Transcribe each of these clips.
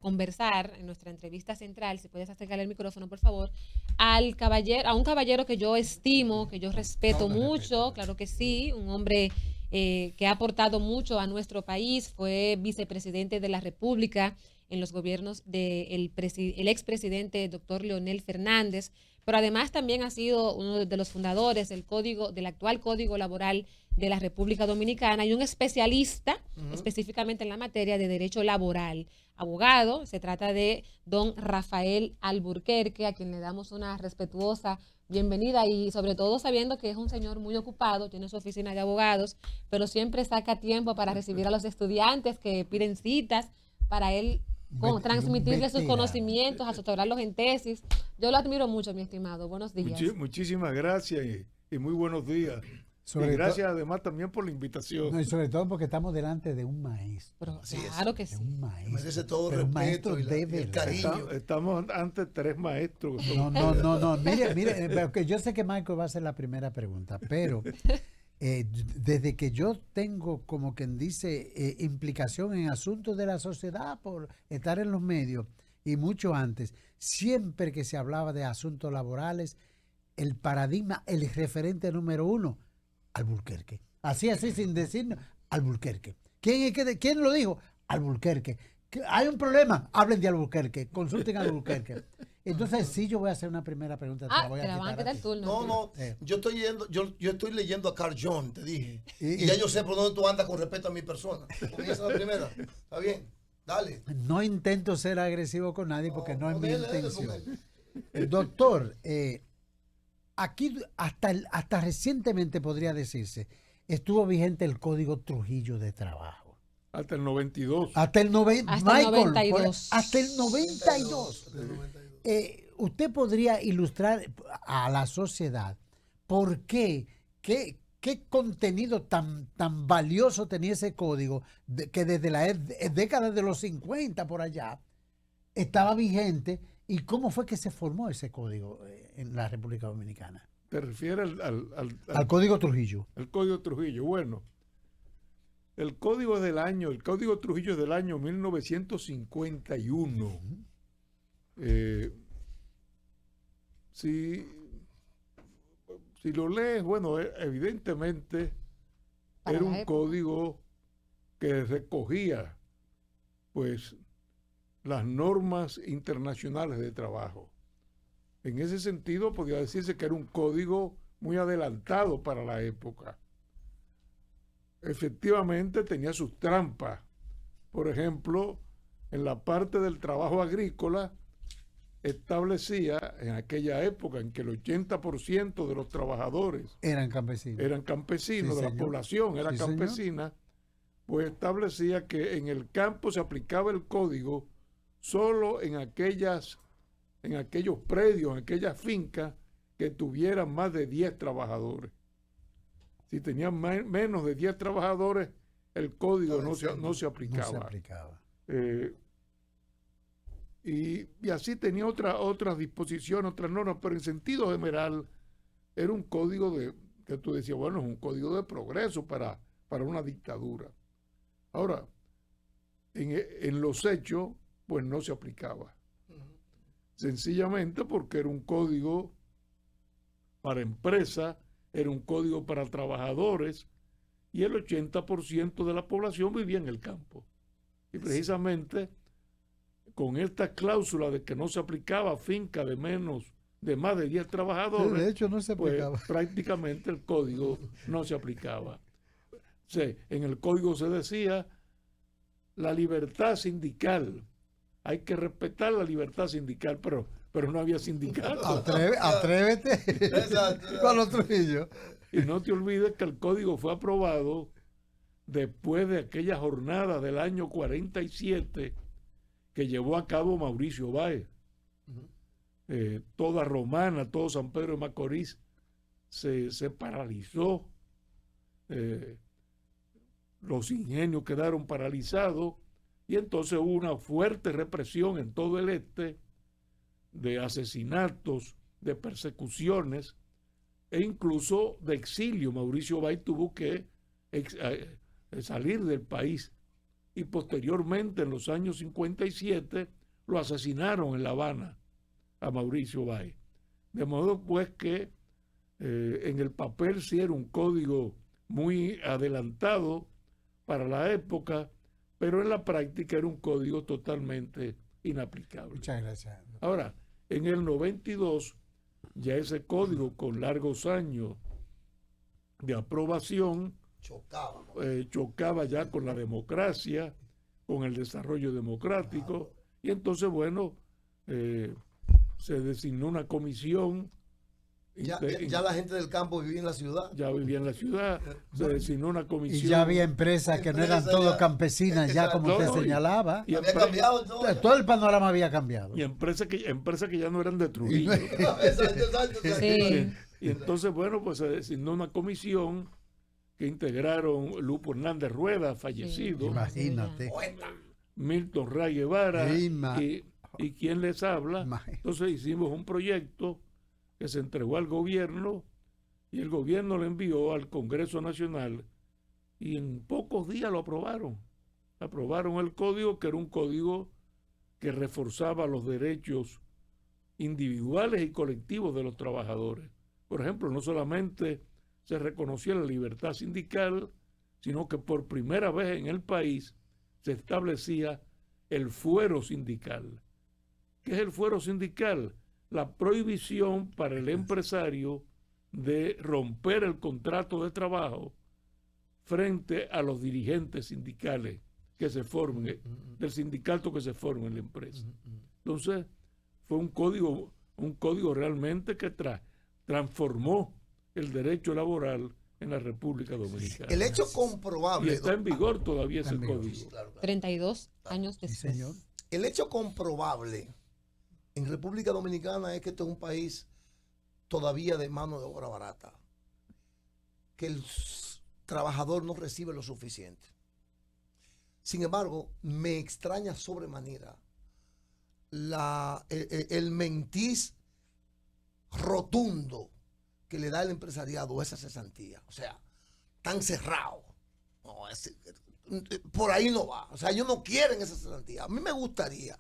conversar en nuestra entrevista central, si puedes acercarle el micrófono, por favor, a un caballero que yo estimo, que yo respeto mucho, claro que sí, un hombre que ha aportado mucho a nuestro país, fue vicepresidente de la República en los gobiernos del el expresidente doctor Leonel Fernández, pero además también ha sido uno de los fundadores del actual Código Laboral de la República Dominicana y un especialista específicamente en la materia de derecho laboral. Abogado, se trata de don Rafael Alburquerque, a quien le damos una respetuosa bienvenida y sobre todo sabiendo que es un señor muy ocupado, tiene su oficina de abogados, pero siempre saca tiempo para recibir a los estudiantes que piden citas para él transmitirle sus conocimientos, asesorarlos en tesis. Yo lo admiro mucho, mi estimado. Buenos días. Muchísimas gracias y muy buenos días. Y gracias además también por la invitación. No, y sobre todo porque estamos delante de un maestro. Claro que sí. Un maestro. Merece todo el respeto y el cariño. Estamos ante tres maestros. No. Mire, porque yo sé que Michael va a hacer la primera pregunta, pero desde que yo tengo, como quien dice, implicación en asuntos de la sociedad por estar en los medios y mucho antes, siempre que se hablaba de asuntos laborales, el paradigma, el referente número uno, Alburquerque. Así, sin decir, Alburquerque. ¿Quién lo dijo? Alburquerque. Hay un problema, hablen de Alburquerque, consulten a Alburquerque. Entonces, sí, yo voy a hacer una primera pregunta. Te la van a quitar el turno. No, yo estoy leyendo a Carl Jung, te dije. Y ya yo sé por dónde tú andas con respecto a mi persona. Comienza la primera. ¿Está bien? Dale. No intento ser agresivo con nadie porque no es mi intención. Doctor, aquí hasta recientemente podría decirse, estuvo vigente el Código Trujillo de Trabajo. Hasta el 92. Hasta el 92. Hasta el 92. Usted podría ilustrar a la sociedad por qué contenido tan valioso tenía ese código que desde la década de los 50 por allá estaba vigente y cómo fue que se formó ese código en la República Dominicana. ¿Te refieres al Código Trujillo? El Código Trujillo, bueno. El Código Trujillo es del año 1951. Si lo lees, bueno, evidentemente era un código que recogía pues las normas internacionales de trabajo. En ese sentido podría decirse que era un código muy adelantado para la época. Efectivamente tenía sus trampas. Por ejemplo, en la parte del trabajo agrícola establecía en aquella época en que el 80% de los trabajadores eran campesinos, sí, de la población era campesina, pues establecía que en el campo se aplicaba el código solo en aquellos predios, en aquellas fincas que tuvieran más de 10 trabajadores. Si tenían menos de 10 trabajadores, el código no se aplicaba. Y así tenía otras disposiciones, otras normas, pero en sentido general era un código que tú decías, bueno, es un código de progreso para una dictadura. Ahora, en los hechos, pues no se aplicaba. Sencillamente porque era un código para empresas, era un código para trabajadores y el 80% de la población vivía en el campo. Y precisamente con esta cláusula de que no se aplicaba a finca de más de 10 trabajadores, de hecho no se aplicaba. Pues, prácticamente el código no se aplicaba. En el código se decía la libertad sindical. Hay que respetar la libertad sindical, pero no había sindicato. Atrévete con los Trujillo. Y no te olvides que el código fue aprobado después de aquella jornada del año 47 que llevó a cabo Mauricio Báez. Toda Romana, todo San Pedro de Macorís se paralizó. Los ingenios quedaron paralizados y entonces hubo una fuerte represión en todo el este de asesinatos, de persecuciones e incluso de exilio. Mauricio Báez tuvo que salir del país y posteriormente en los años 57 lo asesinaron en La Habana a Mauricio Báez. De modo pues que en el papel sí era un código muy adelantado para la época, pero en la práctica era un código totalmente inaplicable. Muchas gracias. Ahora, en el 92, ya ese código con largos años de aprobación chocaba ya con la democracia, con el desarrollo democrático, y entonces, bueno, se designó una comisión. Ya la gente del campo vivía en la ciudad. Ya vivía en la ciudad, se designó una comisión. Y ya había empresas que no eran todas campesinas, ya como usted señalaba. Y había cambiado todo el panorama había cambiado. Y empresas que ya no eran de Trujillo. Sí. Y entonces, bueno, pues se designó una comisión que integraron Lupo Hernández Rueda, fallecido. Imagínate. Milton Ray Guevara y quien les habla. Entonces hicimos un proyecto que se entregó al gobierno y el gobierno lo envió al Congreso Nacional y en pocos días lo aprobaron. Aprobaron el código, que era un código que reforzaba los derechos individuales y colectivos de los trabajadores. Por ejemplo, no solamente se reconocía la libertad sindical, sino que por primera vez en el país se establecía el fuero sindical. ¿Qué es el fuero sindical? La prohibición para el empresario de romper el contrato de trabajo frente a los dirigentes sindicales que se formen, del sindicato que se forme en la empresa. Entonces, fue un código realmente que transformó el derecho laboral en la República Dominicana. El hecho comprobable. Y está en vigor todavía ese código. 32 años después. Sí, señor. El hecho comprobable en República Dominicana es que este es un país todavía de mano de obra barata, que el trabajador no recibe lo suficiente. Sin embargo, me extraña sobremanera el mentiz rotundo que le da el empresariado a esa cesantía. O sea, tan cerrado. No, por ahí no va. O sea, ellos no quieren esa cesantía. A mí me gustaría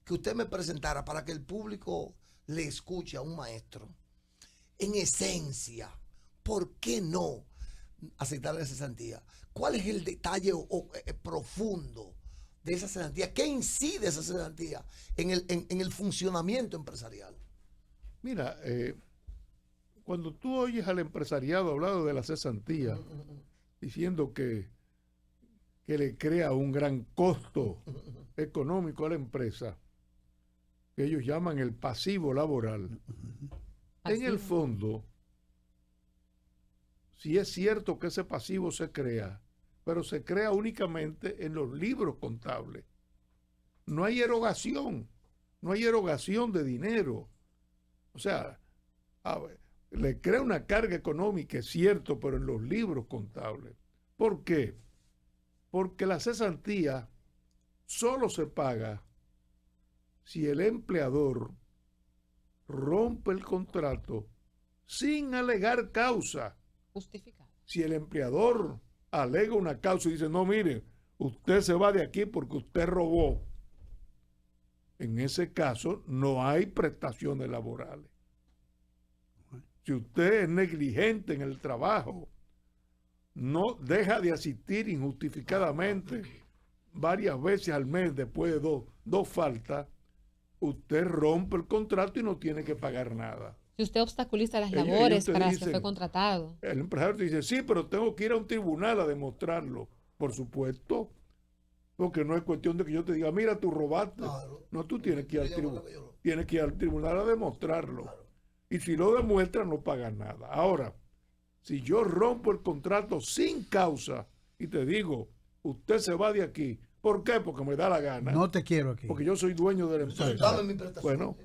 que usted me presentara, para que el público le escuche a un maestro, en esencia, ¿por qué no aceptar la cesantía? ¿Cuál es el detalle profundo de esa cesantía? ¿Qué incide esa cesantía en el funcionamiento empresarial? Mira, cuando tú oyes al empresariado hablando de la cesantía, diciendo que le crea un gran costo económico a la empresa, que ellos llaman el pasivo laboral. En el fondo, sí es cierto que ese pasivo se crea, pero se crea únicamente en los libros contables. No hay erogación de dinero. O sea, le crea una carga económica, es cierto, pero en los libros contables. ¿Por qué? Porque la cesantía solo se paga si el empleador rompe el contrato sin alegar causa. Justificado. Si el empleador alega una causa y dice, no, mire, usted se va de aquí porque usted robó, en ese caso no hay prestaciones laborales. Si usted es negligente en el trabajo, no deja de asistir injustificadamente varias veces al mes después de dos faltas, usted rompe el contrato y no tiene que pagar nada. Si usted obstaculiza las labores para las que fue contratado. El empresario te dice, sí, pero tengo que ir a un tribunal a demostrarlo. Por supuesto, porque no es cuestión de que yo te diga, mira, tú robaste. Claro. No, tú tienes que ir al tribunal. Tienes que ir al tribunal a demostrarlo. Claro. Y si lo demuestras, no pagas nada. Ahora, si yo rompo el contrato sin causa y te digo, usted se va de aquí, ¿por qué? Porque me da la gana. No te quiero aquí. Porque yo soy dueño de la empresa. Dame mi prestación. Bueno,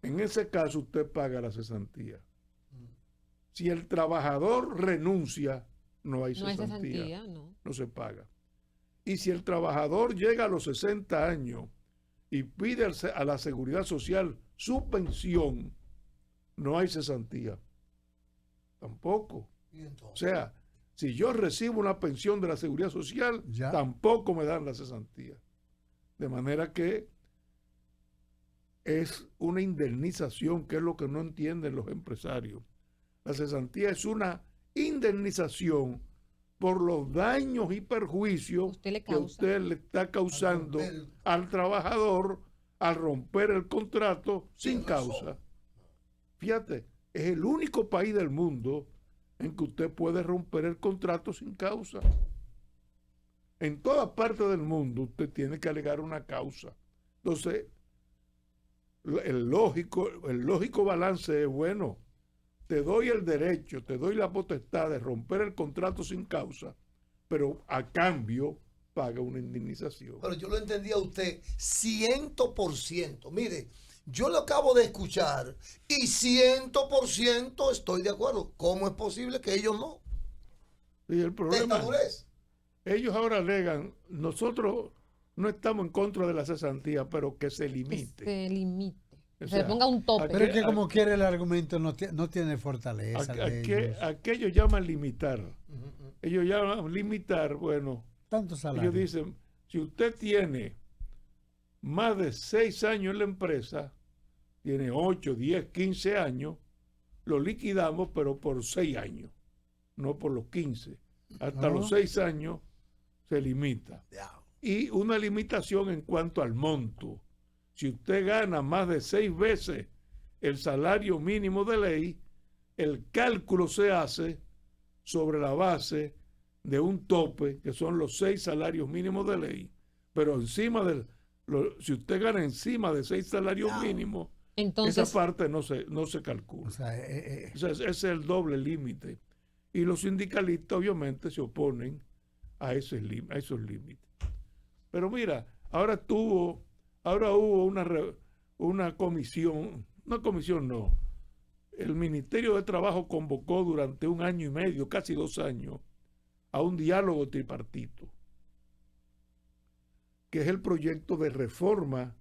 en ese caso usted paga la cesantía. Si el trabajador renuncia, no hay cesantía. No se paga. Y si el trabajador llega a los 60 años y pide a la Seguridad Social su pensión, no hay cesantía. Tampoco. O sea, si yo recibo una pensión de la Seguridad Social, tampoco me dan la cesantía. De manera que es una indemnización, que es lo que no entienden los empresarios. La cesantía es una indemnización por los daños y perjuicios que usted le está causando al trabajador al romper el contrato sin causa. Fíjate, es el único país del mundo en que usted puede romper el contrato sin causa. En toda parte del mundo usted tiene que alegar una causa. Entonces, el lógico balance es, bueno, te doy el derecho, te doy la potestad de romper el contrato sin causa, pero a cambio paga una indemnización. Pero yo lo entendí a usted 100%. Mire, yo lo acabo de escuchar y 100% estoy de acuerdo. ¿Cómo es posible que ellos no? Y el problema es, ellos ahora alegan, nosotros no estamos en contra de la cesantía, pero que se limite. Que se limite. O Se le ponga un tope. Pero es que como quiere el argumento no tiene fortaleza. Aquellos llaman limitar. Ellos llaman limitar, bueno, tanto salario. ellos dicen, si usted tiene más de 6 años en la empresa, tiene 8, 10, 15 años, lo liquidamos, pero por 6 años, no por los 15. Hasta los 6 años se limita. Y una limitación en cuanto al monto. Si usted gana más de 6 veces el salario mínimo de ley, el cálculo se hace sobre la base de un tope, que son los 6 salarios mínimos de ley. Pero encima si usted gana encima de 6 salarios mínimos, entonces, esa parte no se calcula. O sea, ese es el doble límite. Y los sindicalistas obviamente se oponen a esos límites. Pero mira, ahora hubo una comisión, el Ministerio de Trabajo convocó durante 1 año y medio, casi 2 años, a un diálogo tripartito, que es el proyecto de reforma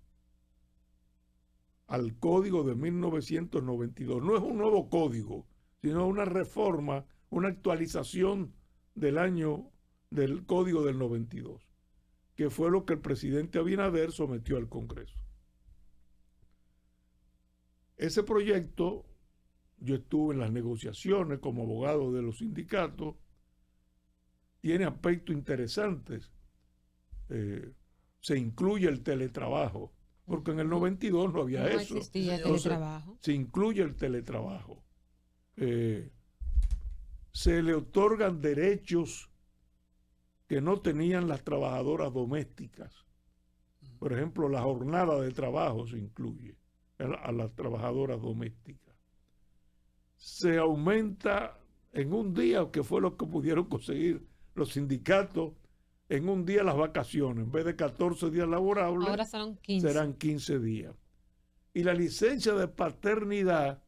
al Código de 1992. No es un nuevo código, sino una reforma, una actualización del Código del 92, que fue lo que el presidente Abinader sometió al Congreso. Ese proyecto, yo estuve en las negociaciones como abogado de los sindicatos, tiene aspectos interesantes. Se incluye el teletrabajo, porque en el 92 no había eso. No existía Entonces, teletrabajo. Se incluye el teletrabajo. Se le otorgan derechos que no tenían las trabajadoras domésticas. Por ejemplo, la jornada de trabajo se incluye a las trabajadoras domésticas. Se aumenta en un día, que fue lo que pudieron conseguir los sindicatos, en un día las vacaciones. En vez de 14 días laborables, ahora serán 15 días. Y la licencia de paternidad,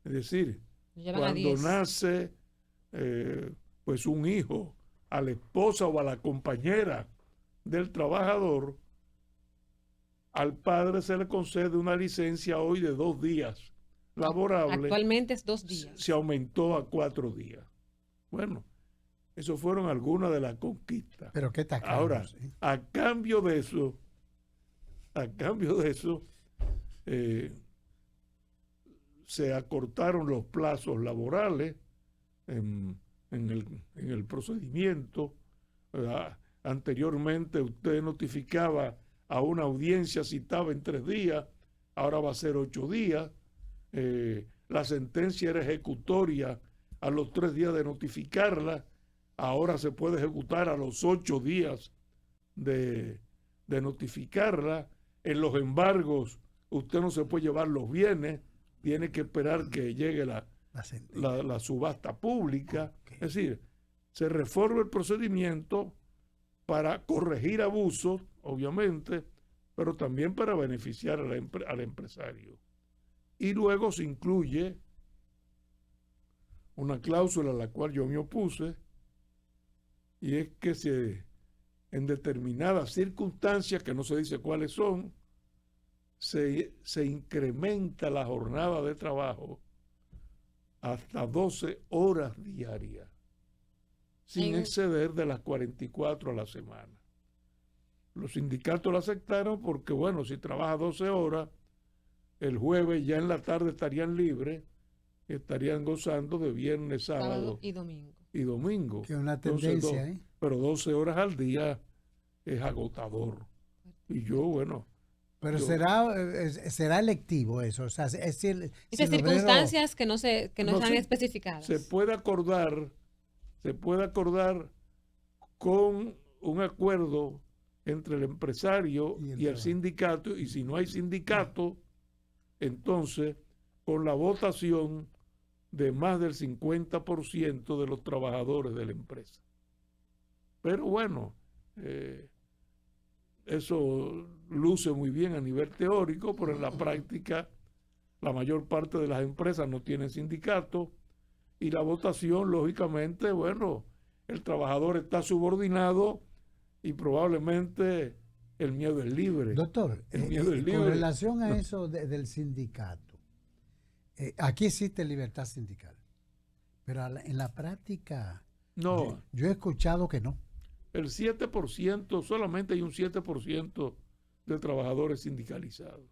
es decir, cuando nace pues un hijo, a la esposa o a la compañera del trabajador, al padre se le concede una licencia hoy de 2 días laborables. Actualmente es 2 días. Se aumentó a 4 días. Bueno, eso fueron algunas de las conquistas. Pero qué tacaños. Ahora, a cambio de eso, se acortaron los plazos laborales en el procedimiento. Anteriormente usted notificaba a una audiencia, citaba en 3 días, ahora va a ser 8 días. La sentencia era ejecutoria a los 3 días de notificarla, ahora se puede ejecutar a los 8 días de notificarla. En los embargos usted no se puede llevar los bienes, tiene que esperar que llegue la subasta pública. Es decir, se reforma el procedimiento para corregir abusos, obviamente, pero también para beneficiar al empresario. Y luego se incluye una cláusula a la cual yo me opuse, y es que en determinadas circunstancias, que no se dice cuáles son, se incrementa la jornada de trabajo hasta 12 horas diarias, sin exceder de las 44 a la semana. Los sindicatos lo aceptaron porque, bueno, si trabaja 12 horas, el jueves ya en la tarde estarían libres, estarían gozando de viernes, sábado y domingo. y domingo. Que es una Entonces, tendencia, pero 12 horas al día es agotador. Y yo, bueno. Pero yo- será electivo eso. O sea, es decir, Dice si el obrero- circunstancias que no No están se- especificadas. se puede acordar con un acuerdo entre el empresario Y el y el trabajador. sindicato, y si no hay sindicato, entonces con la votación de más del 50% de los trabajadores de la empresa. Pero bueno, eso luce muy bien a nivel teórico, pero en la práctica la mayor parte de las empresas no tienen sindicato y la votación, lógicamente, bueno, el trabajador está subordinado y probablemente el miedo es libre. Doctor, El miedo es con libre. relación a eso del sindicato, aquí existe libertad sindical, pero en la práctica No, yo he escuchado que no. el 7%, solamente hay un 7% de trabajadores sindicalizados.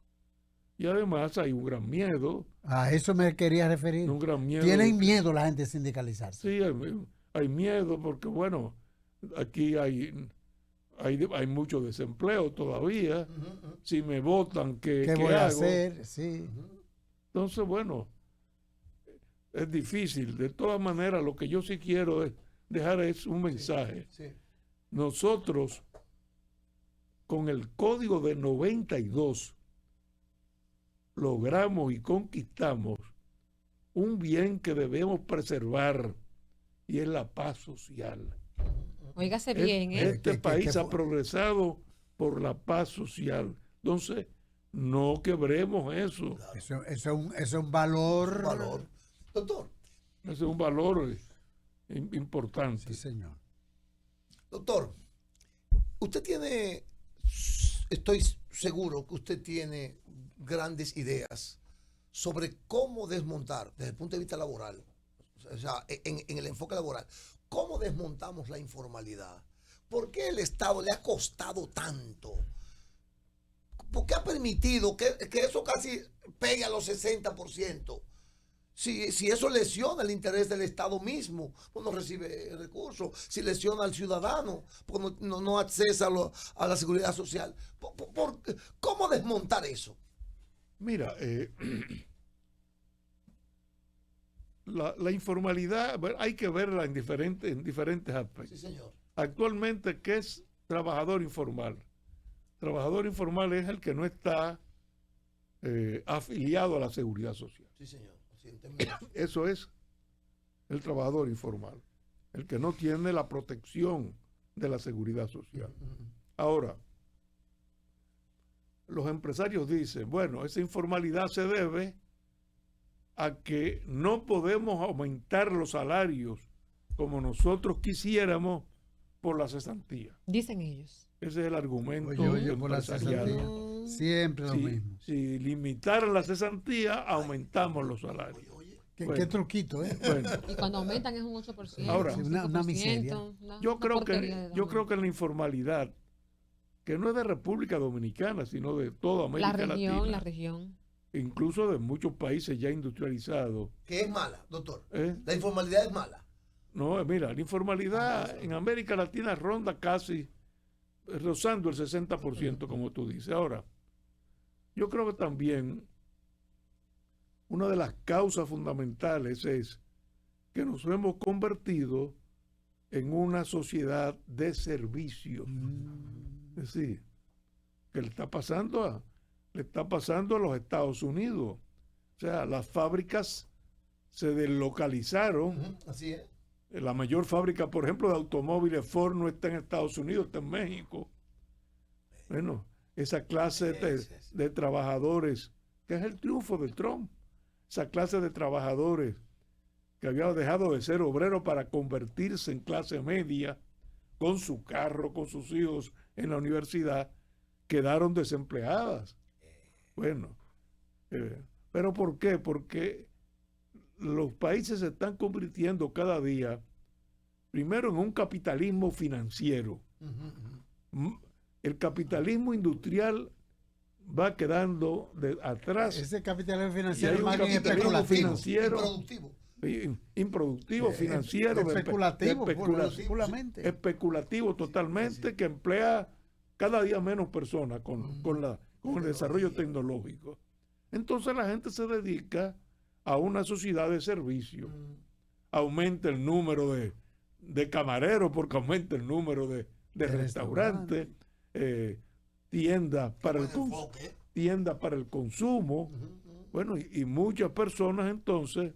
Y además hay un gran miedo, A eso me quería referir. un gran miedo. Tienen miedo la gente de sindicalizarse. Sí, hay miedo porque, bueno, aquí hay mucho desempleo todavía. Si me votan, ¿qué ¿Qué voy a hago? hacer? Sí. Entonces, bueno, es difícil. De todas maneras, lo que yo sí quiero es dejar un mensaje. Sí. Nosotros, con el código de 92, logramos y conquistamos un bien que debemos preservar y es la paz social. Óigase bien, ¿eh? Este ¿Qué país ha fue? progresado por la paz social. Entonces, no quebremos eso. Eso es un valor. Valor. Doctor, Ese es un valor importante. Sí, señor. doctor, usted tiene, estoy seguro que usted tiene grandes ideas sobre cómo desmontar, desde el punto de vista laboral, o sea, en el enfoque laboral, cómo desmontamos la informalidad. ¿Por qué el Estado le ha costado tanto? ¿Por qué ha permitido que eso casi pegue a los 60%? Si eso lesiona el interés del Estado mismo, pues no recibe recursos. Si lesiona al ciudadano, pues no accesa a la seguridad social. ¿Cómo desmontar eso? Mira, la informalidad, bueno, hay que verla en diferentes aspectos. Sí, señor. Actualmente, ¿qué es trabajador informal? Trabajador informal es el que no está afiliado a la seguridad social. Sí, señor. Sí, en términos- Eso es el trabajador informal, el que no tiene la protección de la seguridad social. Ahora, los empresarios dicen, bueno, esa informalidad se debe a que no podemos aumentar los salarios como nosotros quisiéramos por la cesantía. Dicen ellos. Ese es el argumento Oye, por la empresarial. cesantía. Siempre lo mismo. Si limitaran la cesantía, aumentamos los salarios. ¿Qué Bueno. truquito, eh? Bueno, Y cuando aumentan es un 8%. Ahora, un una 5%, miseria. yo creo porquería de que en la informalidad, que no es de República Dominicana, sino de toda la América Latina, la región. incluso de muchos países ya industrializados. Que es mala, doctor. ¿eh? La informalidad es mala. No, mira, la informalidad en América Latina ronda casi rozando el 60%, como tú dices. Ahora, yo creo que también una de las causas fundamentales es que nos hemos convertido en una sociedad de servicios. Es decir, que le está pasando a los Estados Unidos. O sea, las fábricas se deslocalizaron. Así es. La mayor fábrica, por ejemplo, de automóviles Ford no está en Estados Unidos, está en México. Bueno, esa clase de trabajadores, que es el triunfo de Trump, esa clase de trabajadores que había dejado de ser obrero para convertirse en clase media, con su carro, con sus hijos en la universidad, quedaron desempleadas. Bueno, ¿pero por qué? Porque los países se están convirtiendo cada día, primero, en un capitalismo financiero. El capitalismo industrial va quedando atrás. Ese capitalismo Y financiero hay un más bien capitalismo especulativo. financiero Improductivo. improductivo, financiero, especulativo, especulativo, puramente. especulativo totalmente, que emplea cada día menos personas con el desarrollo tecnológico. Entonces la gente se dedica a una sociedad de servicio. Aumenta el número de camareros porque aumenta el número de restaurantes, tiendas para el consumo. Bueno, y muchas personas entonces,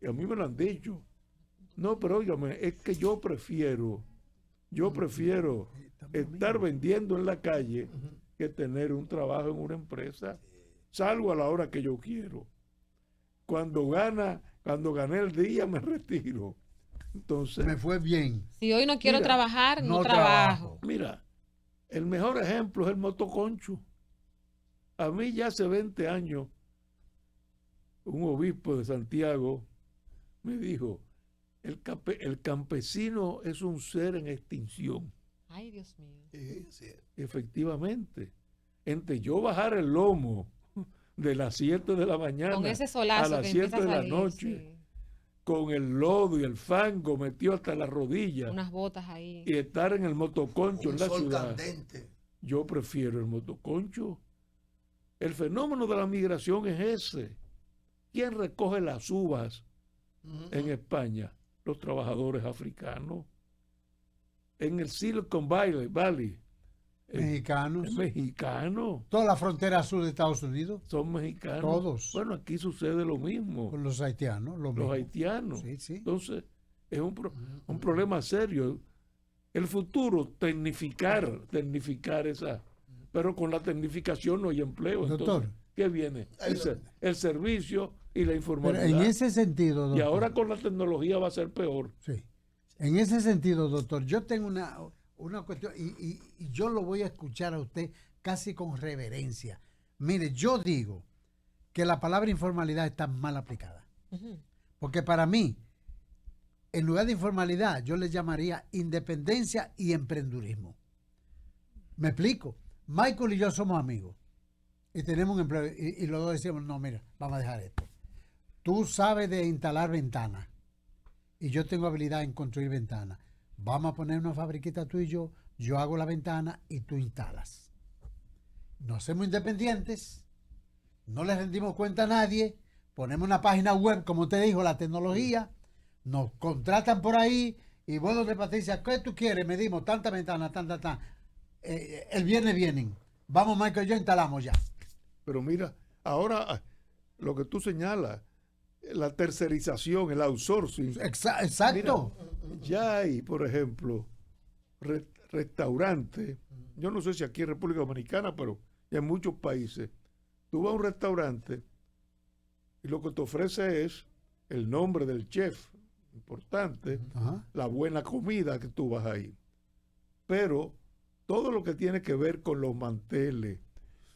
y a mí me lo han dicho, no, pero óigame, es que yo prefiero estar vendiendo en la calle que tener un trabajo en una empresa. Salgo a la hora que yo quiero. Cuando gané el día me retiro. Entonces, Me fue bien. Si hoy no quiero Mira, trabajar, no no trabajo. mira, el mejor ejemplo es el motoconcho. A mí ya hace 20 años, un obispo de Santiago me dijo, el campesino es un ser en extinción. Ay, Dios mío. Sí. Efectivamente, entre yo bajar el lomo de las 7 de la mañana Con ese a solazo las que 7 empieza a de la salir, noche, sí. con el lodo y el fango metido hasta las rodillas, Unas botas ahí. y estar en el motoconcho Un en la sol ciudad, candente. yo prefiero el motoconcho. El fenómeno de la migración es ese. ¿Quién recoge las uvas en España? Los trabajadores africanos. En el Silicon Valley, Mexicanos. mexicanos, Toda la frontera sur de Estados Unidos. son mexicanos. Todos. Bueno, aquí sucede lo mismo. Con los haitianos. Lo Los mismo. haitianos. Sí, sí. Entonces, es un problema serio. El futuro, tecnificar esa. Pero con la tecnificación no hay empleo. Doctor. Entonces, ¿qué viene? El servicio y la Pero informalidad. en ese sentido, doctor. Y ahora con la tecnología va a ser peor. Sí. En ese sentido, doctor, yo tengo una cuestión y yo lo voy a escuchar a usted casi con reverencia. Mire, yo digo que la palabra informalidad está mal aplicada. Ujú. Porque para mí, en lugar de informalidad, yo le llamaría independencia y emprendurismo. ¿Me explico? Michael y yo somos amigos y tenemos un empleo y los dos decimos, no, mira, vamos a dejar esto. Tú sabes de instalar ventanas y yo tengo habilidad en construir ventanas. Vamos a poner una fabriquita tú y yo hago la ventana y tú instalas. Nos hacemos independientes, no le rendimos cuenta a nadie, ponemos una página web, como usted dijo, la tecnología, nos contratan por ahí y vos donde Patricia, ¿qué tú quieres? Medimos tanta ventana, tanta. El viernes vienen. Vamos, Michael y yo instalamos ya. Pero mira, ahora lo que tú señalas, la tercerización, el outsourcing. Exacto. Mira, ya hay, por ejemplo, restaurantes. Yo no sé si aquí en República Dominicana, pero ya en muchos países. Tú vas a un restaurante y lo que te ofrece es el nombre del chef, importante, Ajá. la buena comida que tú vas ahí. Pero todo lo que tiene que ver con los manteles,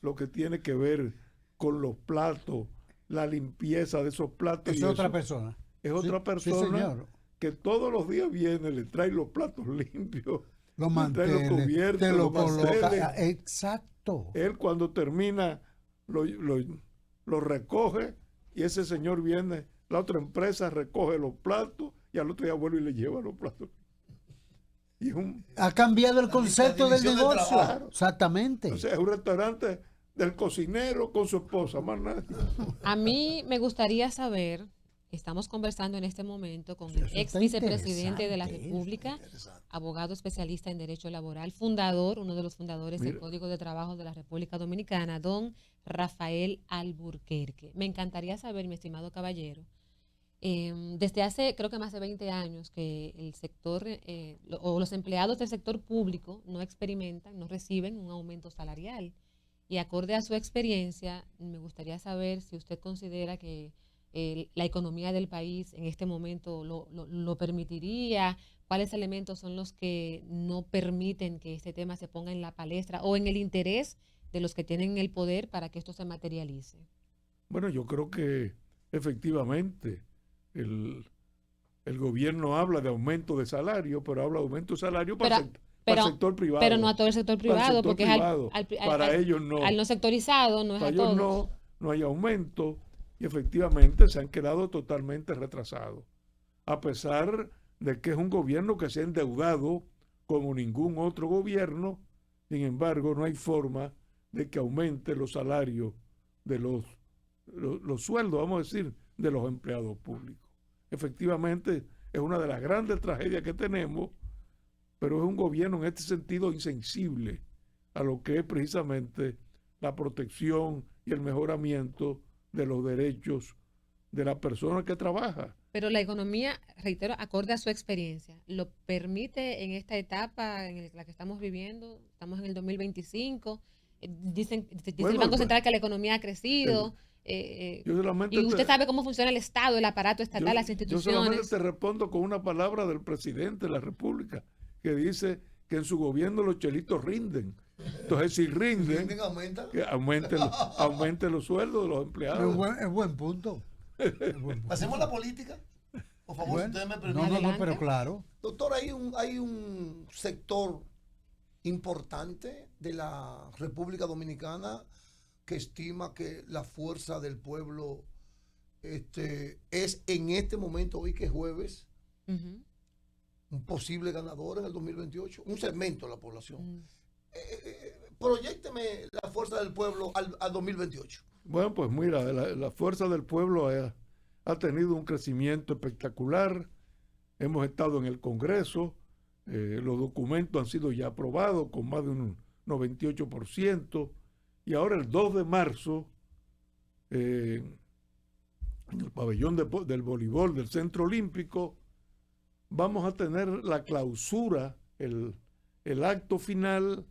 lo que tiene que ver con los platos, la limpieza de esos platos. Es otra persona. Es otra Sí, persona señor. que todos los días viene, le trae los platos limpios, Los le trae los manteles, cubiertos, te lo los manteles. coloca. Exacto. Él cuando termina lo recoge y ese señor viene, la otra empresa recoge los platos y al otro día vuelve y le lleva los platos. Y Ha cambiado el La concepto del división de negocio. trabajo. Exactamente. o sea, es un restaurante del cocinero con su esposa, más nadie. A mí me gustaría saber, estamos conversando en este momento con el Eso ex está vicepresidente de la interesante, República, Interesante. abogado especialista en Derecho Laboral, fundador, uno de los fundadores del Mira. Código de Trabajo de la República Dominicana, don Rafael Alburquerque. Me encantaría saber, mi estimado caballero, desde hace, creo que más de 20 años, que el sector o los empleados del sector público no experimentan, no reciben un aumento salarial. Y acorde a su experiencia, me gustaría saber si usted considera que la economía del país en este momento lo permitiría, cuáles elementos son los que no permiten que este tema se ponga en la palestra o en el interés de los que tienen el poder para que esto se materialice. Bueno, yo creo que efectivamente el gobierno habla de aumento de salario, pero habla de aumento de salario para el sector privado. Pero no a todo el sector privado, porque privado. Para ellos no. Al no sectorizado, no es para a ellos todos. no hay aumento y efectivamente se han quedado totalmente retrasados. A pesar de que es un gobierno que se ha endeudado como ningún otro gobierno, sin embargo no hay forma de que aumente los salarios de los sueldos, vamos a decir, de los empleados públicos. Efectivamente es una de las grandes tragedias que tenemos, pero es un gobierno en este sentido insensible a lo que es precisamente la protección y el mejoramiento de los derechos de la persona que trabaja. Pero la economía, reitero, acorde a su experiencia, ¿lo permite en esta etapa en la que estamos viviendo? Estamos en el 2025. Dice el Banco Central que la economía ha crecido. Y usted sabe cómo funciona el Estado, el aparato estatal, las instituciones. Yo solamente te respondo con una palabra del presidente de la República, que dice que en su gobierno los chelitos rinden. Entonces, si rinden, que aumente los sueldos de los empleados. Es buen punto. Pasemos a la política. Por favor, Bueno, si ustedes me permiten. No, pero claro. Doctor, hay un sector importante de la República Dominicana que estima que la fuerza del pueblo es en este momento, hoy que es jueves, un posible ganador en el 2028, un segmento de la población. Proyécteme la fuerza del pueblo al 2028. Bueno, pues mira, la fuerza del pueblo ha tenido un crecimiento espectacular. Hemos estado en el Congreso, los documentos han sido ya aprobados con más de un 98%, y ahora el 2 de marzo, en el pabellón del voleibol del Centro Olímpico, vamos a tener la clausura, el acto final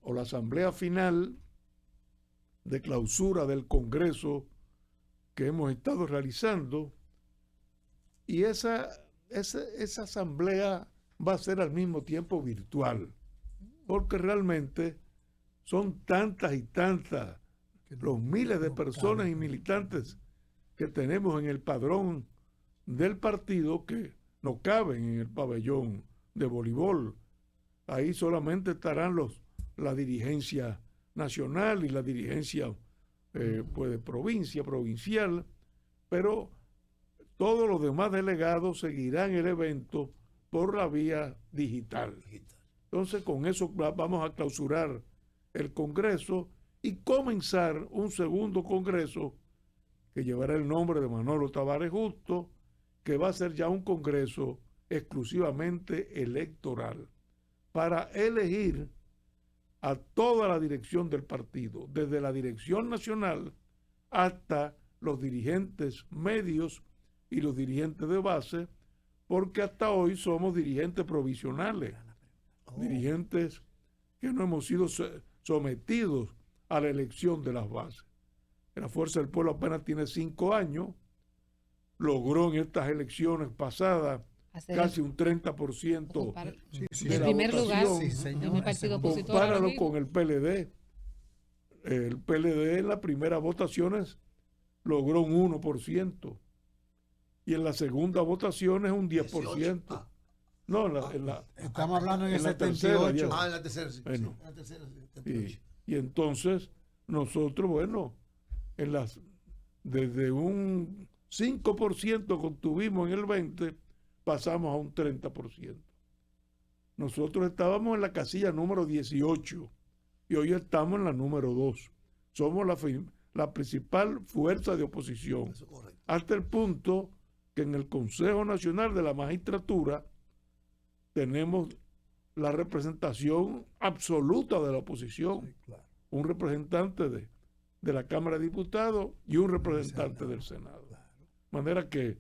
o la asamblea final de clausura del Congreso que hemos estado realizando, y esa asamblea va a ser al mismo tiempo virtual, porque realmente son tantas y tantas los miles de personas y militantes que tenemos en el padrón del partido que no caben en el pabellón de voleibol. Ahí solamente estarán la dirigencia nacional y la dirigencia pues de provincial, pero todos los demás delegados seguirán el evento por la vía digital. Entonces, con eso vamos a clausurar el Congreso y comenzar un segundo Congreso que llevará el nombre de Manolo Tavares Justo, que va a ser ya un Congreso exclusivamente electoral para elegir a toda la dirección del partido, desde la dirección nacional hasta los dirigentes medios y los dirigentes de base, porque hasta hoy somos dirigentes provisionales, dirigentes que no hemos sido sometidos a la elección de las bases. La Fuerza del Pueblo apenas tiene 5 años, logró en estas elecciones pasadas casi un 30% de la primer lugar, votación. en el partido opositor. Compáralo con el PLD. El PLD en las primeras votaciones logró un 1%. Y en las segundas votaciones un 10%. No, estamos hablando en el la 78. tercera, En la tercera, sí. Bueno, En la tercera, 78. y entonces nosotros, bueno, desde un 5% que obtuvimos en el 20, pasamos a un 30%. Nosotros estábamos en la casilla número 18 y hoy estamos en la número 2. Somos la principal fuerza de oposición. Eso es correcto. Hasta el punto que en el Consejo Nacional de la Magistratura tenemos la representación absoluta de la oposición. Sí, claro. Un representante de la Cámara de Diputados y un representante del Senado. De manera que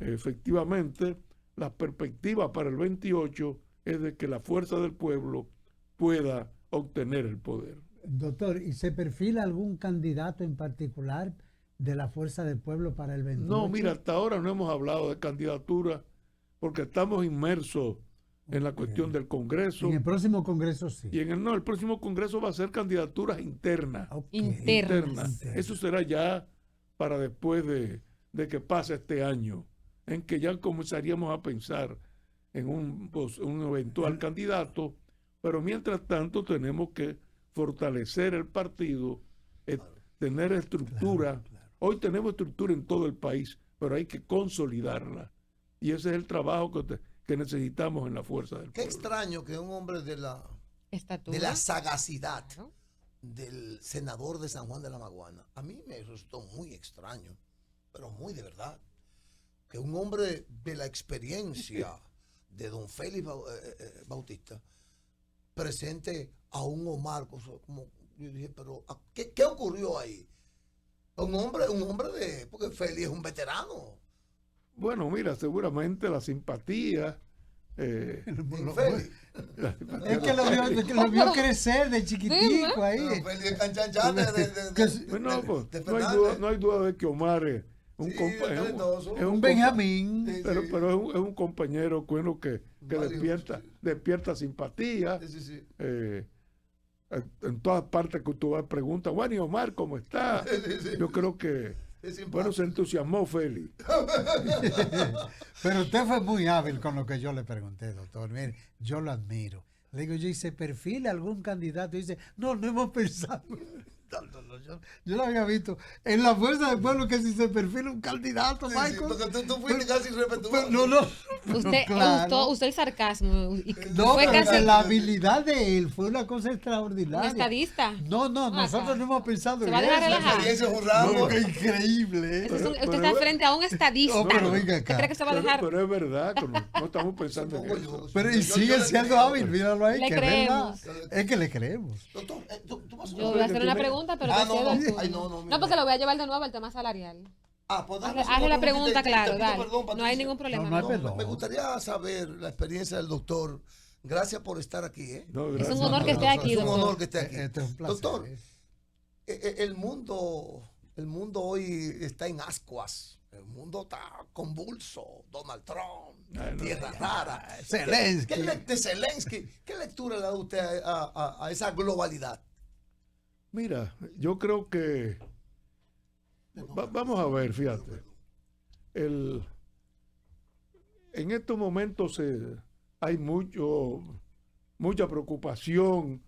efectivamente la perspectiva para el 28 es de que la fuerza del pueblo pueda obtener el poder. Doctor, ¿y se perfila algún candidato en particular de la fuerza del pueblo para el 28? No, mira, hasta ahora no hemos hablado de candidatura porque estamos inmersos en la cuestión del Congreso. En el próximo Congreso sí. Y el próximo Congreso va a ser candidaturas internas. Okay. Internas. Eso será ya para después de que pase este año, en que ya comenzaríamos a pensar en un eventual candidato Pero mientras tanto tenemos que fortalecer el partido, tener estructura. Hoy tenemos estructura en todo el país, pero hay que consolidarla. Y ese es el trabajo que necesitamos en la fuerza del Qué pueblo. extraño que un hombre de la sagacidad del senador de San Juan de la Maguana, a mí me resultó muy extraño, pero muy de verdad, que un hombre de la experiencia de don Félix Bautista presente a un Omar, como yo dije, pero ¿qué ocurrió ahí? Un hombre porque Félix es un veterano. Bueno, mira, seguramente la simpatía. Félix. Es que lo vio crecer de chiquitico ahí. Félix es canchachate Bueno, pues, de no hay duda de que Omar es un Benjamín. pero es un compañero bueno que Valioso, despierta simpatía. Sí. En todas partes que tú vas preguntas, bueno, ¿y Omar cómo está? Yo creo que, bueno, se entusiasmó Félix. Pero usted fue muy hábil con lo que yo le pregunté, doctor. Mire, yo lo admiro. Le digo, yo hice perfil a algún candidato. Y dice, no hemos pensado. Yo lo había visto en la fuerza del pueblo que si se perfila un candidato, Michael. Porque tú fuiste casi irrespetuoso. Usted el sarcasmo. Fue casi la habilidad de él fue una cosa extraordinaria. ¿Un estadista? No, nosotros no hemos pensado en eso. ¿Se va a dejar relajar? No, qué increíble. Usted está frente a un estadista. Pero venga acá. ¿Cree que se va a dejar? Pero es verdad que no estamos pensando en eso. Pero y sigue siendo hábil, míralo ahí. Le creemos. Es que le creemos. Doctor, yo voy a hacer una pregunta, pero no, porque lo voy a llevar de nuevo al tema salarial. Pues hazle la pregunta, claro, dale. No hay ningún problema. Me gustaría saber la experiencia del doctor. Gracias por estar aquí. Es un honor que esté aquí, doctor. Es un honor que esté aquí. Este es un placer, doctor, el mundo hoy está en ascuas. El mundo está convulso. Donald Trump, tierra rara. Zelensky. ¿Qué lectura le da usted a esa globalidad? Mira, yo creo que vamos a ver, fíjate. En estos momentos hay mucha preocupación,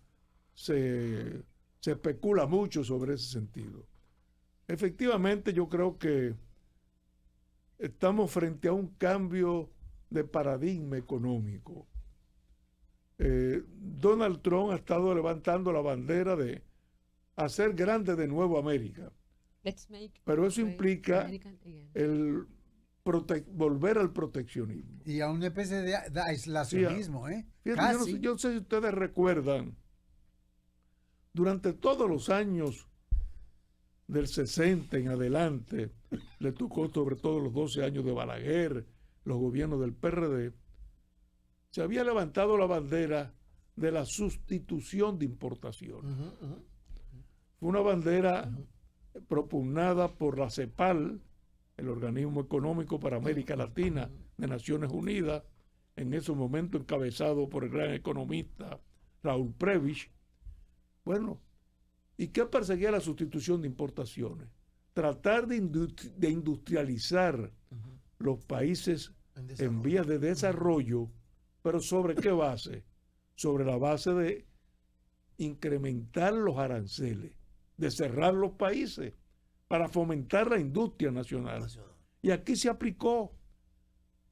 se especula mucho sobre ese sentido. Efectivamente, yo creo que estamos frente a un cambio de paradigma económico. Donald Trump ha estado levantando la bandera de hacer grande de nuevo América. Pero eso implica volver al proteccionismo. Y a una especie de aislacionismo, Fíjate, yo no sé si ustedes recuerdan, durante todos los años del 60 en adelante, le tocó sobre todo los 12 años de Balaguer, los gobiernos del PRD, se había levantado la bandera de la sustitución de importaciones. Fue una bandera propugnada por la CEPAL, el Organismo Económico para América Latina de Naciones Unidas, en ese momento encabezado por el gran economista Raúl Prebisch. Bueno, ¿y qué perseguía la sustitución de importaciones? Tratar de industrializar los países en vías de desarrollo, pero ¿sobre qué base? Sobre la base de incrementar los aranceles, de cerrar los países para fomentar la industria nacional. Y aquí se aplicó.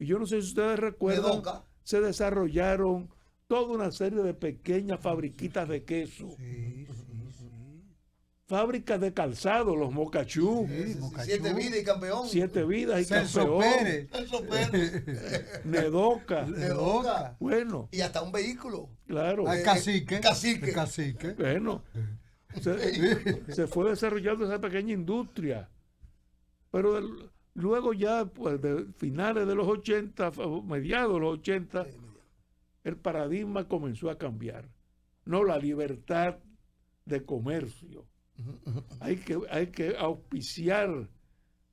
Y yo no sé si ustedes recuerdan, se desarrollaron toda una serie de pequeñas fabriquitas de queso. Fábricas de calzado, los Mocachú. 7 vidas y campeón. 7 vidas y Celso campeón. Pérez. Nedoca. Bueno. Y hasta un vehículo. Claro. Cacique. Bueno. Se fue desarrollando esa pequeña industria. Pero luego ya, pues, de finales de los 80, mediados de los 80, el paradigma comenzó a cambiar. No, la libertad de comercio. Hay que auspiciar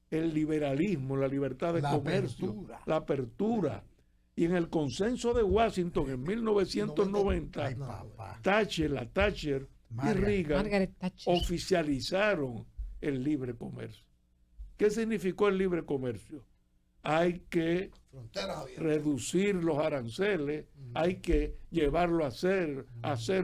el liberalismo, la libertad de comercio, la apertura. Y en el consenso de Washington en 1990, Thatcher y Reagan oficializaron el libre comercio. ¿Qué significó el libre comercio? hay que Fronteras abiertas. reducir los aranceles, hay que llevarlo a cero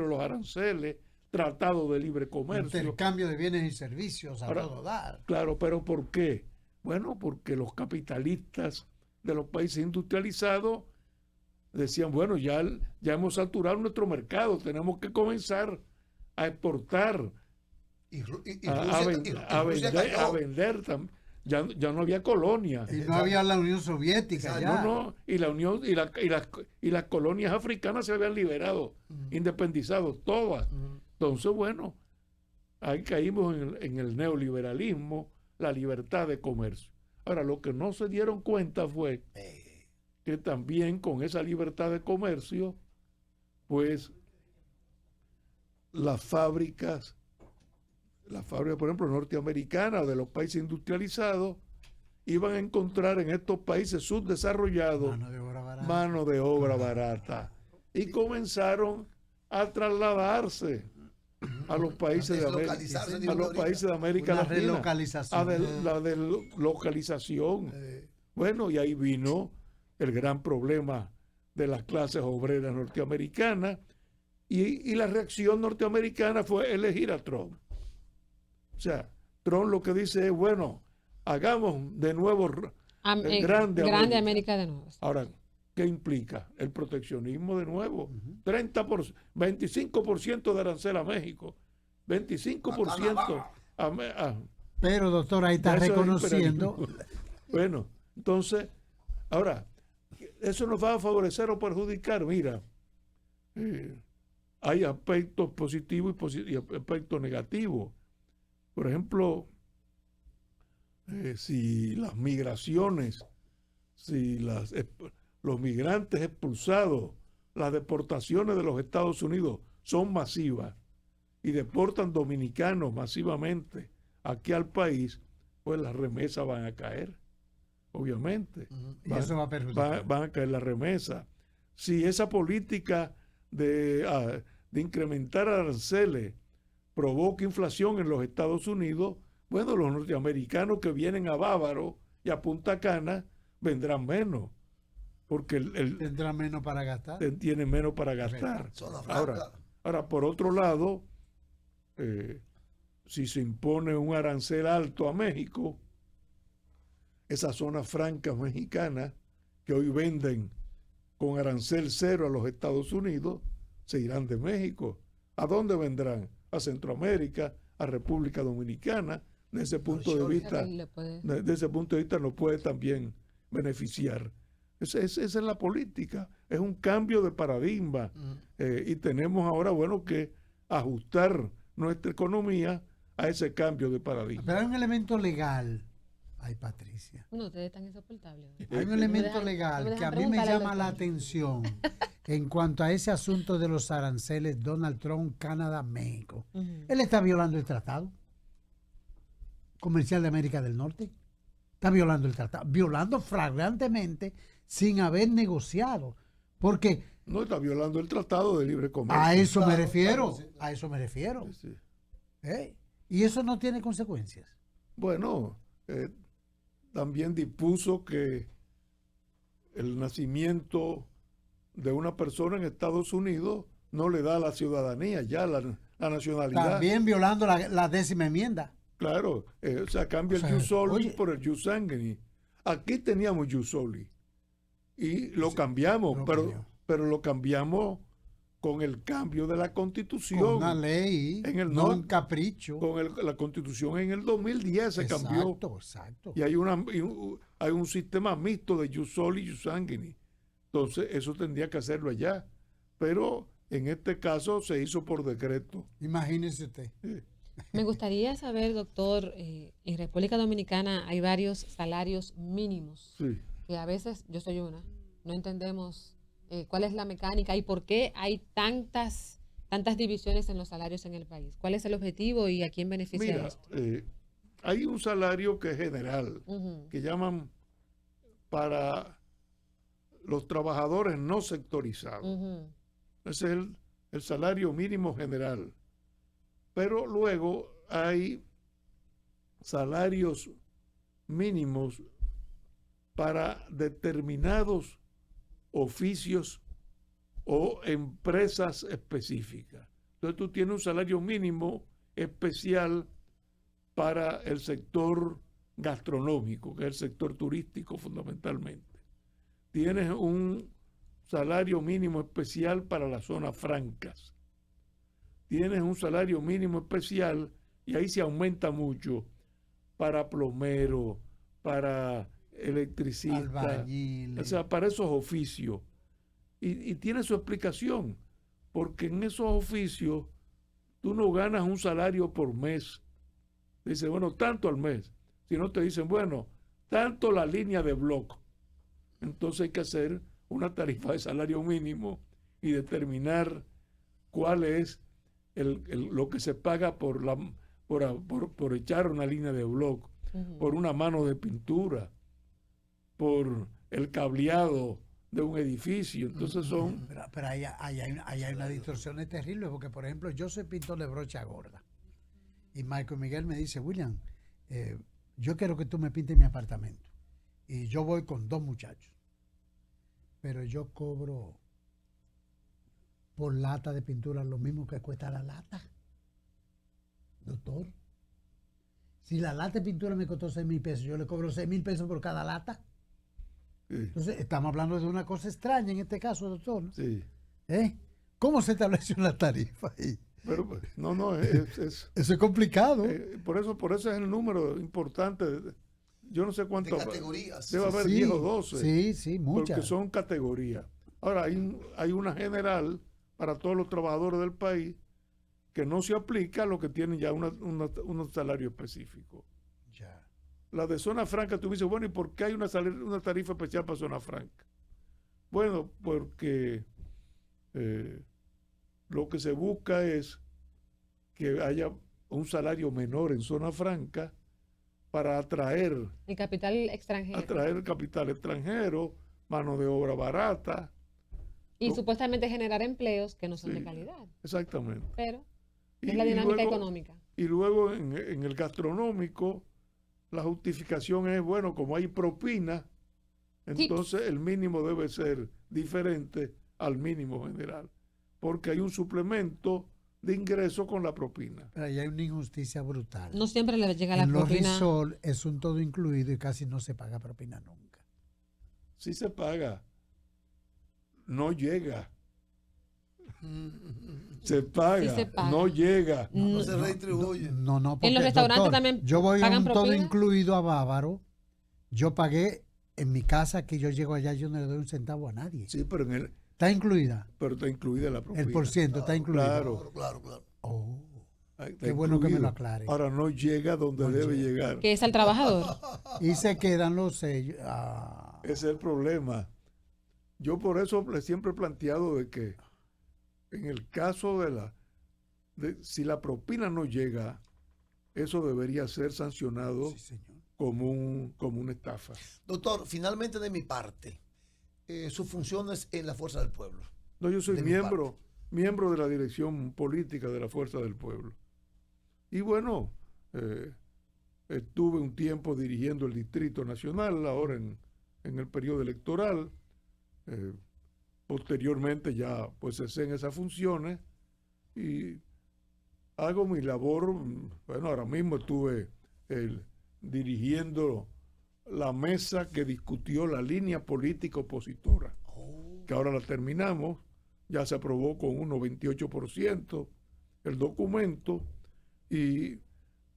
los aranceles, tratado de libre comercio. Intercambio de bienes y servicios a Ahora, todo dar. Claro, pero ¿por qué? Bueno, porque los capitalistas de los países industrializados decían, bueno, ya hemos saturado nuestro mercado, tenemos que comenzar a exportar, a vender también. Ya no había colonia. Y no había la Unión Soviética. Ya. No, y la Unión y las colonias africanas se habían liberado, independizado, todas. Entonces, bueno, ahí caímos en el neoliberalismo, la libertad de comercio. Ahora, lo que no se dieron cuenta fue que también con esa libertad de comercio, pues las fábricas, por ejemplo, norteamericanas de los países industrializados, iban a encontrar en estos países subdesarrollados mano de obra barata. Y comenzaron a trasladarse a los países de América, Latina, la deslocalización. Bueno, y ahí vino el gran problema de las clases obreras norteamericanas, y la reacción norteamericana fue elegir a Trump. O sea, Trump lo que dice es, bueno, hagamos de nuevo grande América de nuevo. Ahora, ¿qué implica? El proteccionismo de nuevo. 25% de arancel a México, 25% a Pero, doctor, ahí está reconociendo. Bueno, entonces, ahora, ¿eso nos va a favorecer o perjudicar? Mira, hay aspectos positivos y aspectos negativos. Por ejemplo, si las migraciones, si los migrantes expulsados, las deportaciones de los Estados Unidos son masivas y deportan dominicanos masivamente aquí al país, pues las remesas van a caer, obviamente. Y eso va a perjudicar. Van a caer las remesas. Si esa política de incrementar aranceles provoca inflación en los Estados Unidos, bueno, los norteamericanos que vienen a Bávaro y a Punta Cana vendrán menos, porque tendrán menos para gastar. Tienen menos para gastar. Ahora, por otro lado, si se impone un arancel alto a México, esas zonas francas mexicanas que hoy venden con arancel cero a los Estados Unidos, se irán de México. ¿A dónde vendrán? A Centroamérica, a República Dominicana. Desde ese punto de vista, nos puede también beneficiar. Esa es la política, es un cambio de paradigma, y tenemos ahora, bueno, que ajustar nuestra economía a ese cambio de paradigma. Pero hay un elemento legal. Ay, Patricia. No, ustedes están insoportables. Hay un elemento legal que a mí me llama la atención en cuanto a ese asunto de los aranceles Donald Trump, Canadá, México. Él está violando el tratado comercial de América del Norte. Está violando el tratado, violando flagrantemente sin haber negociado. Porque no está violando el tratado de libre comercio. A eso me refiero. A eso me refiero. Sí. Y eso no tiene consecuencias. Bueno, también dispuso que el nacimiento de una persona en Estados Unidos no le da la ciudadanía, ya la nacionalidad. También violando la 10ª enmienda. Claro, o sea, cambia el jus soli por el jus sanguinis. Aquí teníamos jus soli y lo cambiamos, pero lo cambiamos con el cambio de la Constitución. Con una ley, no un capricho. Con la Constitución en el 2010 se cambió. Exacto. Y hay un sistema mixto de jus soli y jus sanguinis. Entonces, eso tendría que hacerlo allá. Pero en este caso se hizo por decreto. Imagínese usted. Me gustaría saber, doctor, en República Dominicana hay varios salarios mínimos. Sí. Que a veces, yo soy una, no entendemos cuál es la mecánica y por qué hay tantas divisiones en los salarios en el país. ¿Cuál es el objetivo y a quién beneficia esto? Hay un salario que es general, que llaman para los trabajadores no sectorizados. Ese es el salario mínimo general. Pero luego hay salarios mínimos para determinados oficios o empresas específicas. Entonces tú tienes un salario mínimo especial para el sector gastronómico, que es el sector turístico fundamentalmente. Tienes un salario mínimo especial para las zonas francas. Tienes un salario mínimo especial, y ahí se aumenta mucho, para plomero, para electricista, albañiles. o sea, para esos oficios. Y tiene su explicación, porque en esos oficios tú no ganas un salario por mes. Dice, bueno, tanto al mes. Si no te dicen, bueno, tanto la línea de bloque. Entonces hay que hacer una tarifa de salario mínimo y determinar cuál es lo que se paga por echar una línea de bloque, por una mano de pintura, por el cableado de un edificio. Entonces son... Pero ahí hay una distorsión terrible, porque por ejemplo yo soy pintor de brocha gorda y Michael Miguel me dice, William, yo quiero que tú me pintes mi apartamento, y yo voy con 2 muchachos, pero yo cobro por lata de pintura lo mismo que cuesta la lata, doctor. Si la lata de pintura me costó 6,000 pesos, yo le cobro 6,000 pesos por cada lata. Sí. Entonces, estamos hablando de una cosa extraña en este caso, doctor. Sí. ¿Cómo se estableció la tarifa ahí? Pero no, Eso es complicado. por eso es el número importante. Yo no sé cuánto. De categorías. Debe haber Sí, 10 o 12. Sí, muchas. Porque son categorías. Ahora, hay una general para todos los trabajadores del país que no se aplica a los que tienen ya un salario específico. Ya. La de zona franca, tú dices, bueno, ¿y por qué hay una tarifa especial para zona franca? Bueno, porque lo que se busca es que haya un salario menor en zona franca para atraer El capital extranjero. capital extranjero, mano de obra barata. Y supuestamente generar empleos que no son Sí, de calidad. Exactamente. Pero Y- es la y dinámica luego- económica. Y luego en el gastronómico, la justificación es, bueno, como hay propina, entonces el mínimo debe ser diferente al mínimo general, porque hay un suplemento de ingreso con la propina. Pero ahí hay una injusticia brutal. No siempre le llega la En los propina. resort es un todo incluido y casi no se paga propina nunca. Si se paga, no llega. Se paga, Sí se paga. no llega. No se redistribuye. No, porque, En los restaurantes doctor, también yo voy a pagan un todo propina. incluido a Bávaro. Yo pagué en mi casa, que yo llego allá, yo no le doy un centavo a nadie. Sí, pero ¿Está incluida? pero está incluida la propina. El porciento está incluido. Claro. Claro. Oh, Está qué bueno que me lo incluido. aclare. Ahora no llega donde No debe llega. llegar. Que es al trabajador. y se quedan los sellos. Ese es el problema. Yo por eso le siempre he planteado de que en el caso si la propina no llega, eso debería ser sancionado Sí, señor. como una estafa. Doctor, finalmente de mi parte, sus funciones en la Fuerza del Pueblo. No, yo soy De mi miembro de la dirección política de la Fuerza del Pueblo. Y bueno, estuve un tiempo dirigiendo el Distrito Nacional, ahora en el periodo electoral. Posteriormente ya pues cesé en esas funciones y hago mi labor. Bueno, ahora mismo estuve dirigiendo la mesa que discutió la línea política opositora, que ahora la terminamos. Ya se aprobó con un 98% el documento,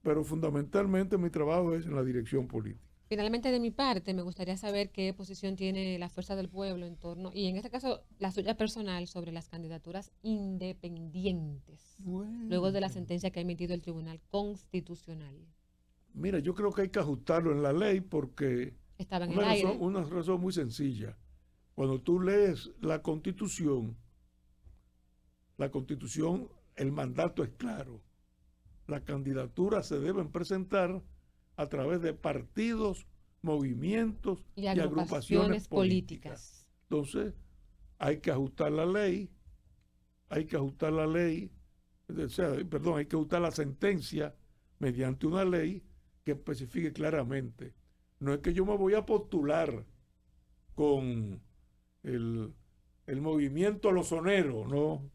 pero fundamentalmente mi trabajo es en la dirección política. Finalmente, de mi parte, me gustaría saber qué posición tiene la Fuerza del Pueblo en torno, y en este caso, la suya personal, sobre las candidaturas independientes, luego de la sentencia que ha emitido el Tribunal Constitucional. Mira, yo creo que hay que ajustarlo en la ley porque Estaba en el aire. una razón muy sencilla. Cuando tú lees la Constitución, el mandato es claro. Las candidaturas se deben presentar a través de partidos, movimientos Y agrupaciones políticas. Entonces, hay que ajustar la ley, hay que ajustar la sentencia mediante una ley que especifique claramente. No es que yo me voy a postular con el movimiento losonero, ¿no?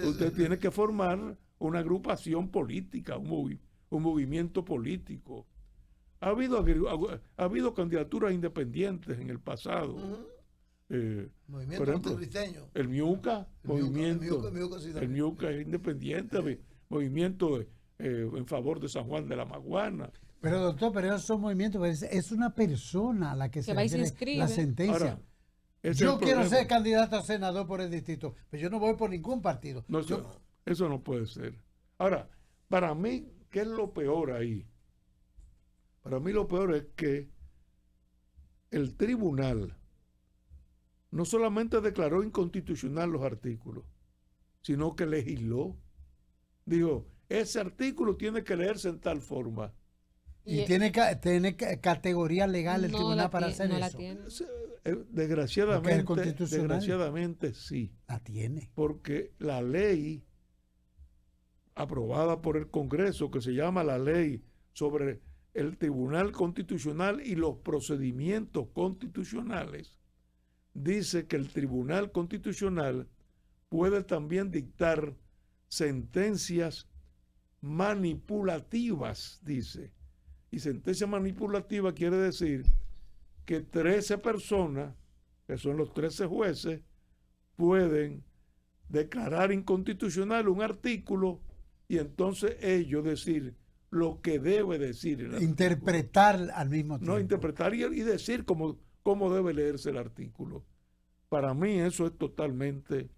Usted tiene que formar una agrupación política, un movimiento político. Ha habido candidaturas independientes en el pasado. Movimiento por ejemplo, montecristeño. el MIUCA, el MIUCA es independiente, movimiento en favor de San Juan de la Maguana. Pero doctor, pero esos son movimientos, es una persona a la que se va y se refiere inscribe. la sentencia. Ahora, Yo quiero ser candidato a senador por el distrito, pero yo no voy por ningún partido. No, eso no puede ser. Ahora, para mí, ¿qué es lo peor ahí? Para mí lo peor es que el tribunal no solamente declaró inconstitucional los artículos, sino que legisló. Dijo, ese artículo tiene que leerse en tal forma. Y tiene categoría legal el tribunal para hacer no la eso. tiene. Desgraciadamente sí. La tiene. Porque la ley aprobada por el Congreso, que se llama la ley sobre el Tribunal Constitucional y los procedimientos constitucionales, dice que el Tribunal Constitucional puede también dictar sentencias manipulativas, dice. Y sentencia manipulativa quiere decir que 13 personas, que son los 13 jueces, pueden declarar inconstitucional un artículo y entonces ellos decir lo que debe decir el artículo. Interpretar al mismo tiempo. No, interpretar y decir cómo debe leerse el artículo. Para mí eso es totalmente...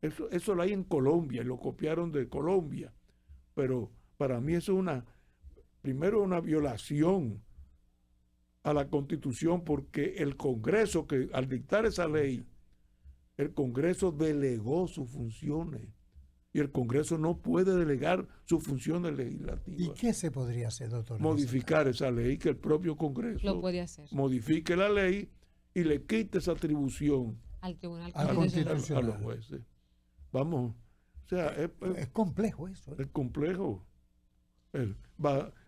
Eso lo hay en Colombia y lo copiaron de Colombia. Pero para mí eso es primero una violación a la Constitución, porque el Congreso, que al dictar esa ley, el Congreso delegó sus funciones y el Congreso no puede delegar sus funciones legislativas. ¿Y qué se podría hacer, doctor? Modificar esa ley, que el propio Congreso Lo puede hacer. modifique la ley y le quite esa atribución Al Tribunal Constitucional. a los jueces. Vamos, o sea, es complejo eso. es complejo.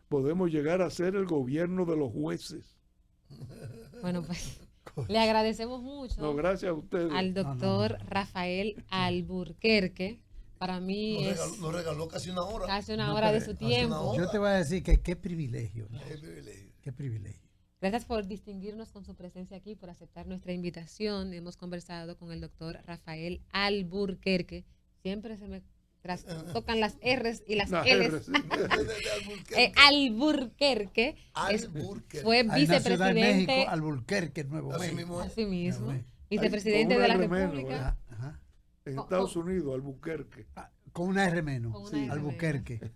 Podemos llegar a ser el gobierno de los jueces. Bueno, pues le agradecemos mucho No, gracias a ustedes. al doctor Rafael Alburquerque. Para mí Nos regaló casi una hora. casi una hora de su tiempo. Yo te voy a decir que qué privilegio. ¿no? Qué privilegio. Qué privilegio. Gracias por distinguirnos con su presencia aquí, por aceptar nuestra invitación. Hemos conversado con el doctor Rafael Alburquerque. Siempre se me tocan las R's y las L's. Alburquerque. Fue vicepresidente. México, Alburquerque, Nuevo Así México. mismo es. Así mismo. Nuevo México. Vicepresidente Con de una la R menos, República. ¿verdad? Ajá. En Estados Unidos, Albuquerque. Con una R menos. Con una R Albuquerque.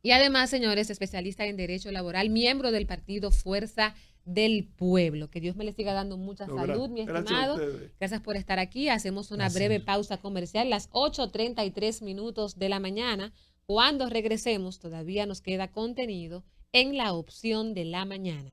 Y además, señores, especialista en Derecho Laboral, miembro del partido Fuerza del Pueblo. Que Dios me le siga dando mucha salud, mi estimado. Gracias por estar aquí. Hacemos una breve pausa comercial, las 8:33 de la mañana. Cuando regresemos, todavía nos queda contenido en la opción de la mañana.